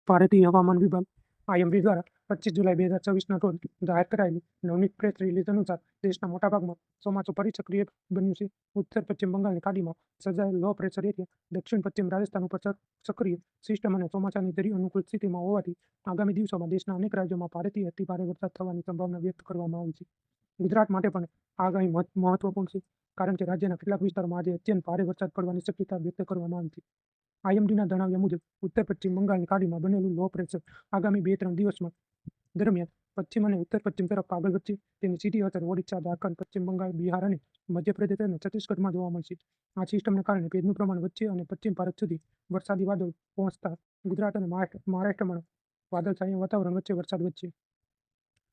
ભારતીય હવામાન વિભાગ આઈએમડી દ્વારા 25 જુલાઈ 2024ના રોજ જાહેર કરાયેલી નવનીત પ્રેસ રિલીઝ અનુસાર દેશના મોટાભાગમાં ચોમાસું ફરી સક્રિય બન્યું છે. ઉત્તર પશ્ચિમ બંગાળની ખાડીમાં સર્જાયેલ લો પ્રેશર એરિયા દક્ષિણ પશ્ચિમ રાજસ્થાન ઉપર સક્રિય સિસ્ટમ અને ચોમાસાની ધરી અનુકૂળ સ્થિતિમાં હોવાથી આગામી દિવસોમાં દેશના અનેક રાજ્યોમાં ભારેથી અતિભારે વરસાદ થવાની સંભાવના વ્યક્ત કરવામાં આવી છે. ગુજરાત માટે પણ આગાહી મહત્વપૂર્ણ છે, કારણ કે રાજ્યના કેટલાક વિસ્તારોમાં આજે અત્યંત ભારે વરસાદ પડવાની શક્યતા વ્યક્ત કરવામાં આવી છે. આઈએમડીના જણાવ્યા મુજબ ઉત્તર પશ્ચિમ બંગાળની ખાડીમાં બનેલું લો પ્રેશર આગામી 2-3 દિવસમાં દરમિયાન પશ્ચિમ અને ઉત્તર પશ્ચિમ તરફ આગળ વધશે. તેની સીધી અસર ઓડિશા, ઝારખંડ, પશ્ચિમ બંગાળ, બિહાર અને મધ્યપ્રદેશ અને છત્તીસગઢમાં જોવા મળશે. આ સિસ્ટમને કારણે ભેજનું પ્રમાણ વધશે અને પશ્ચિમ ભારત સુધી વરસાદી વાદળ પહોંચતા ગુજરાત અને મહારાષ્ટ્રમાં વાદળછાયા વાતાવરણ વચ્ચે વરસાદ વધશે.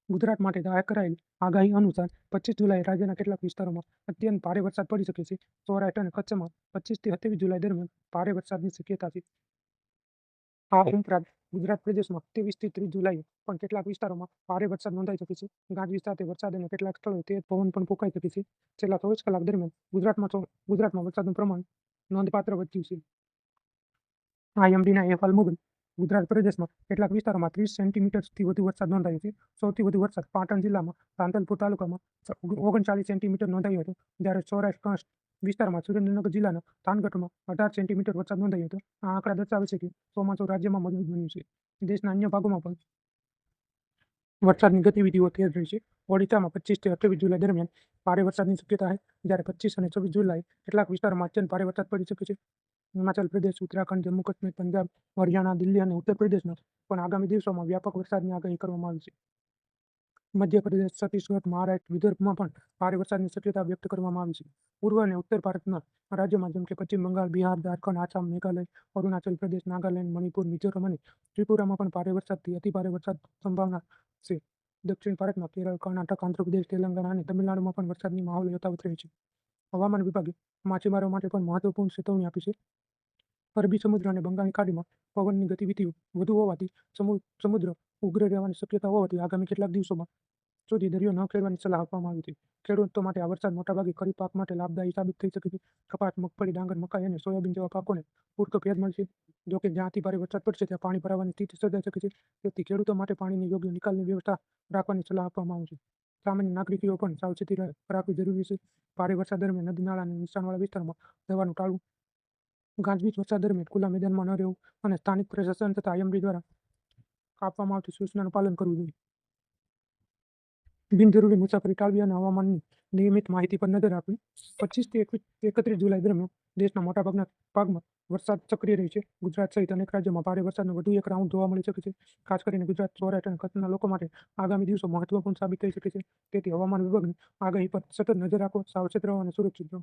ગુજરાત માટે જાહેર કરાયેલ આગાહી અનુસાર 25 જુલાઈએ રાજ્યના કેટલાક વિસ્તારોમાં અત્યંત ભારે વરસાદ પડી શકે છે. સૌરાષ્ટ્ર અને કચ્છમાં 25 થી 27 જુલાઈ દરમિયાન ભારે વરસાદની શક્યતા છે. આ ઉપરાંત ગુજરાત પ્રદેશમાં 23 થી 30 જુલાઈએ પણ કેટલાક વિસ્તારોમાં ભારે વરસાદ નોંધાઈ શકે છે. ગાજવીજ સાથે વરસાદ અને કેટલાક સ્થળોએ તેજ પવન પણ ફૂંકાઈ શકે છે. છેલ્લા 24 કલાક દરમિયાન ગુજરાતમાં વરસાદનું પ્રમાણ નોંધપાત્ર વધ્યું છે. આઈએમડીના અહેવાલ મુજબ ગુજરાત પ્રદેશમાં કેટલાક વિસ્તારોમાં 30 સેન્ટીમીટરથી વધુ વરસાદ નોંધાયો છે. સૌથી વધુ વરસાદ પાટણ જિલ્લામાં સાંતલપુર તાલુકામાં 39 સેન્ટીમીટર નોંધાયો હતો, જ્યારે સૌરાષ્ટ્ર કચ્છ વિસ્તારમાં સુરેન્દ્રનગર જિલ્લાના થાનગઢમાં 18 સેન્ટીમીટર વરસાદ નોંધાયો હતો. આ આંકડા દર્શાવે છે કે ચોમાસું રાજ્યમાં મજબૂત બન્યું છે. દેશના અન્ય ભાગોમાં પણ વરસાદની ગતિવિધિઓ તેજ રહી છે. ઓડિશામાં 25 થી 28 જુલાઈ દરમિયાન ભારે વરસાદની શક્યતા છે, જ્યારે 25 અને 26 જુલાઈ કેટલાક વિસ્તારોમાં અત્યંત ભારે વરસાદ પડી શકે છે. હિમાચલ પ્રદેશ, ઉત્તરાખંડ, જમ્મુ કાશ્મીર, પંજાબ, હરિયાણા, દિલ્હી અને ઉત્તર પ્રદેશમાં પણ આગામી દિવસોમાં વ્યાપક વરસાદની આગાહી કરવામાં આવી છે. મધ્યપ્રદેશ, છત્તીસગઢ, મહારાષ્ટ્ર, વિદર્ભમાં પણ ભારે વરસાદની શક્યતા વ્યક્ત કરવામાં આવી છે. પૂર્વ અને ઉત્તર ભારતના રાજ્યોમાં જેમ કે પશ્ચિમ બંગાળ, બિહાર, ઝારખંડ, આસામ, મેઘાલય, અરુણાચલ પ્રદેશ, નાગાલેન્ડ, મણિપુર, મિઝોરમ અને ત્રિપુરામાં પણ ભારે વરસાદથી અતિભારે વરસાદ સંભાવના છે. દક્ષિણ ભારતમાં કેરળ, કર્ણાટક, આંધ્રપ્રદેશ, તેલંગાણા અને તમિલનાડુમાં પણ વરસાદની માહોલ યથાવત રહે છે. હવામાન વિભાગે માછીમારો માટે પણ મહત્વપૂર્ણ ચેતવણી આપી છે. અરબી સમુદ્ર અને બંગાળની ખાડીમાં પવનની ગતિવિધિ વધુ હોવાથી સમુદ્ર ઉગ્ર રહેવાની શક્યતા હોવાથી આગામી કેટલાક દિવસોમાં સુધી દરિયો ન ખેડવાની સલાહ આપવામાં આવી છે. ખેડૂતો માટે આ વરસાદ મોટાભાગે ખરીફ પાક માટે લાભદાયી સાબિત થઈ શકે છે. કપાસ, મગફળી, ડાંગર, મકાઈ અને સોયાબીન જેવા પાકોને પૂરતો ભેજ મળશે. જોકે જ્યાં અતિભારે વરસાદ પડશે ત્યાં પાણી ભરાવાની સ્થિતિ સર્જાઈ શકે છે. તેથી ખેડૂતો માટે પાણીની યોગ્ય નિકાલની વ્યવસ્થા રાખવાની સલાહ આપવામાં આવી છે. સામાન્ય નાગરિકોએ પણ સાવચેતી રાખવી જરૂરી છે. ભારે વરસાદ દરમિયાન નદી નાળા અને નીચાણવાળા વિસ્તારમાં જવાનું ટાળવું, ગાજવીજ વરસાદ દરમિયાન ખુલ્લા મેદાનમાં ન રહેવું અને સ્થાનિક પ્રશાસન તથા આઈએમડી દ્વારા આપવામાં આવતી સૂચનાનું પાલન કરવું જોઈએ. બિનજરૂરી મુસાફરી ટાળવી અને હવામાનની નિયમિત માહિતી પર નજર રાખવી. 25 થી 31 જુલાઈ દરમિયાન દેશના મોટાભાગના ભાગમાં વરસાદ સક્રિય રહે છે. ગુજરાત સહિત અનેક રાજ્યોમાં ભારે વરસાદનો વધુ એક રાઉન્ડ જોવા મળી શકે છે. ખાસ કરીને ગુજરાત, સૌરાષ્ટ્ર અને કચ્છના લોકો માટે આગામી દિવસો મહત્વપૂર્ણ સાબિત થઈ શકે છે. તેથી હવામાન વિભાગની આગાહી પર સતત નજર રાખો, સાવચેત રહો અને સુરક્ષિત રહો.